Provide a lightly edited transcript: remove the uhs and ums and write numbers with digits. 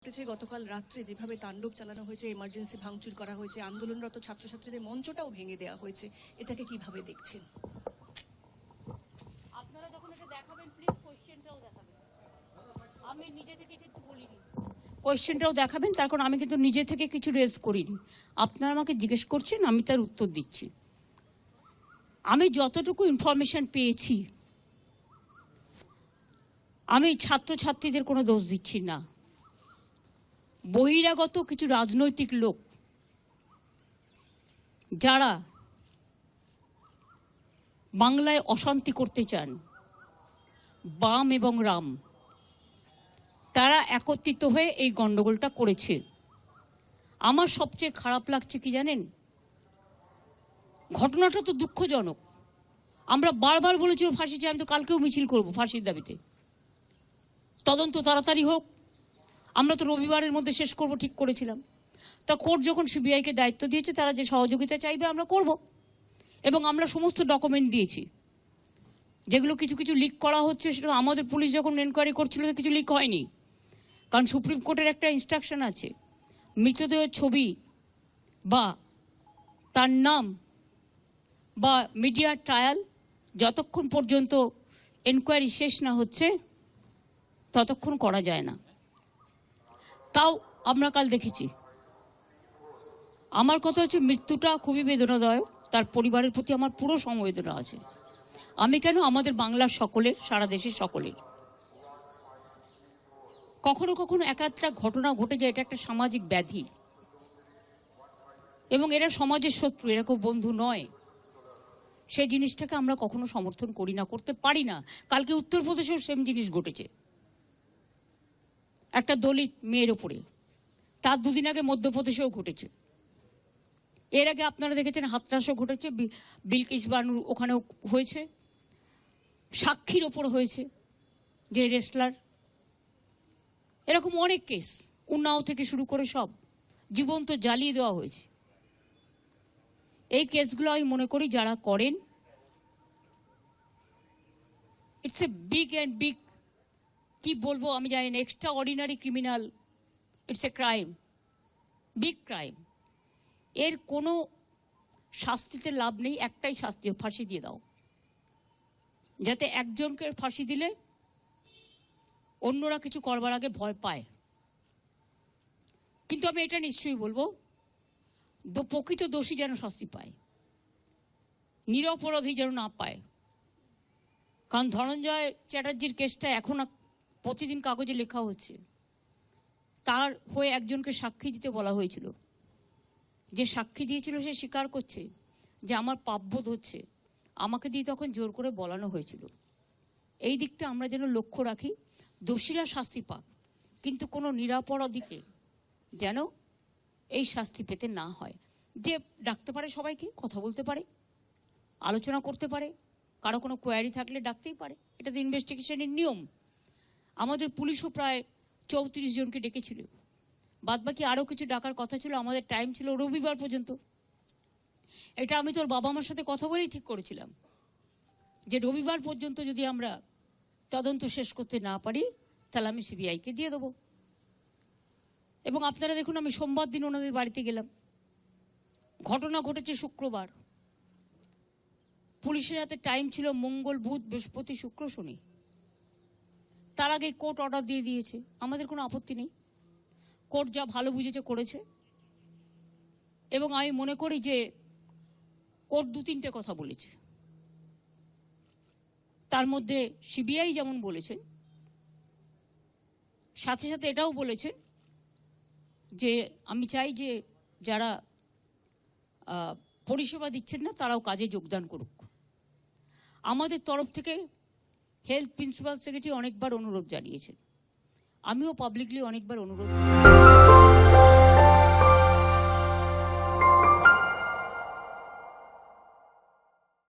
ঘটেছে গতকাল রাত্রে যেভাবে তাণ্ডব চালানো হয়েছে, এমার্জেন্সি ভাঙচুর করা হয়েছে, আন্দোলনরত ছাত্রছাত্রীদের মঞ্চটাও ভেঙে দেওয়া হয়েছে, এটাকে কিভাবে দেখছেন? আপনারা যখন এটা দেখাবেন প্লিজ কোশ্চেনটাও দেখাবেন। আমি নিজে থেকে কিছু বলিনি, কোশ্চেনটাও দেখাবেন, তার কারণ আমি কিন্তু নিজে থেকে কিছু রেজ করিনি। আপনারা আমাকে জিজ্ঞেস করছেন, আমি তার উত্তর দিচ্ছি। আমি যতটুকু ইনফরমেশন পেয়েছি, আমি ছাত্রছাত্রীদের কোনো দোষ দিচ্ছি না। বহিরাগত কিছু রাজনৈতিক লোক যারা বাংলায় অশান্তি করতে চান, বাম এবং রাম, তারা একত্রিত হয়ে এই গন্ডগোলটা করেছে। আমার সবচেয়ে খারাপ লাগছে কি জানেন, ঘটনাটা তো দুঃখজনক। আমরা বারবার বলেছি ফাঁসি চাই, আমি তো কালকেও মিছিল করব ফাঁসির দাবিতে। তদন্ত তাড়াতাড়ি হোক, আমরা তো রবিবারের মধ্যে শেষ করব ঠিক করেছিলাম। তা কোর্ট যখন সিবিআইকে দায়িত্ব দিয়েছে, তারা যে সহযোগিতা চাইবে আমরা করব, এবং আমরা সমস্ত ডকুমেন্ট দিয়েছি। যেগুলো কিছু কিছু লিক করা হচ্ছে, সেটা আমাদের পুলিশ যখন এনকোয়ারি করছিল কিছু লিক হয়নি, কারণ সুপ্রিম কোর্টের একটা ইনস্ট্রাকশন আছে, মৃতদেহের ছবি বা তার নাম বা মিডিয়া ট্রায়াল যতক্ষণ পর্যন্ত এনকোয়ারি শেষ না হচ্ছে ততক্ষণ করা যায় না। তাও আমরা কাল দেখেছি। আমার কথা হচ্ছে, মৃত্যুটা খুবই বেদনাদায়ক, তার পরিবারের প্রতি আমার পুরো সমবেদনা আছে। আমি কেন, আমাদের বাংলার সকলের, সারা দেশের সকলের। কখনো কখনো একাত্রা ঘটনা ঘটে যায়, এটা একটা সামাজিক ব্যাধি, এবং এরা সমাজের শত্রু, এরা খুব বন্ধু নয়। সেই জিনিসটাকে আমরা কখনো সমর্থন করি না, করতে পারি না। কালকে উত্তরপ্রদেশেও সেম জিনিস ঘটেছে, একটা দলিত মেয়ের ওপরে। তার দুদিন আগে মধ্যপ্রদেশেও ঘটেছে। এর আগে আপনারা দেখেছেন হাতরাসও ঘটেছে, বিলকিস বানুর ওখানেও হয়েছে, সাক্ষীর ওপর হয়েছে, যে রেসলার। এরকম অনেক কেস, উন্নাও থেকে শুরু করে সব জীবন্ত জ্বালিয়ে দেওয়া হয়েছে। এই কেসগুলো আমি মনে করি যারা করেন, it's a big and big, কি বলবো আমি জানি না, extra ordinary criminal, it's a crime, big crime. এর কোনো শাস্তিতে লাভ নেই, একটাই শাস্তি, ফাঁসি দিয়ে দাও। যাতে একজনকে ফাঁসি দিলে অন্যরা কিছু করবার আগে ভয় পায়। কিন্তু আমি এটা নিশ্চয়ই বলবো, প্রকৃত দোষী যেন শাস্তি পায়, নিরপরাধী যেন না পায়। কারণ ধনঞ্জয় চ্যাটার্জির কেসটা এখন প্রতিদিন কাগজে লেখা হচ্ছে। তার হয়ে একজনকে সাক্ষী দিতে বলা হয়েছিল, যে সাক্ষী দিয়েছিল সে স্বীকার করছে যে আমার পাপবোধ হচ্ছে, আমাকে দিয়ে তখন জোর করে বলানো হয়েছিল। এই দিকটা আমরা যেন লক্ষ্য রাখি, দোষীরা শাস্তি পাক, কিন্তু কোনো নিরপরাধীকে যেন এই শাস্তি পেতে না হয়। যে ডাকতে পারে, সবাইকে কথা বলতে পারে, আলোচনা করতে পারে, কারো কোনো কোয়ারি থাকলে ডাকতেই পারে, এটা তো ইনভেস্টিগেশনের নিয়ম। আমাদের পুলিশও প্রায় 34 জনকে ডেকেছিল, বাদ বাকি আরো কিছু ডাকার কথা ছিল। আমাদের টাইম ছিল রবিবার পর্যন্ত। এটা আমি তোর বাবা মার সাথে কথা বলেই ঠিক করেছিলাম, যে রবিবার পর্যন্ত যদি আমরা তদন্ত শেষ করতে না পারি, তাহলে আমি সিবিআইকে দিয়ে দেবো। এবং আপনারা দেখুন, আমি সোমবার দিন ওনাদের বাড়িতে গেলাম। ঘটনা ঘটেছে শুক্রবার, পুলিশের হাতে টাইম ছিল মঙ্গল, বুধ, বৃহস্পতি, শুক্র, শনি। তার আগে কোর্ট অর্ডার দিয়ে দিয়েছে, আমাদের কোনো আপত্তি নেই। কোর্ট যা ভালো বুঝেছে করেছে। এবং আমি মনে করি যে কোর্ট 2-3টে কথা বলেছে। তার মধ্যে সিবিআই যেমন বলেছেন, সাথে সাথে এটাও বলেছেন যে আমি চাই যে যারা পরিষেবা দিচ্ছেন না তারাও কাজে যোগদান করুক। আমাদের তরফ থেকে হেলথ প্রিন্সিপাল সেক্রেটারি অনেকবার অনুরোধ জানিয়েছেন, আমিও পাবলিকলি অনেকবার অনুরোধ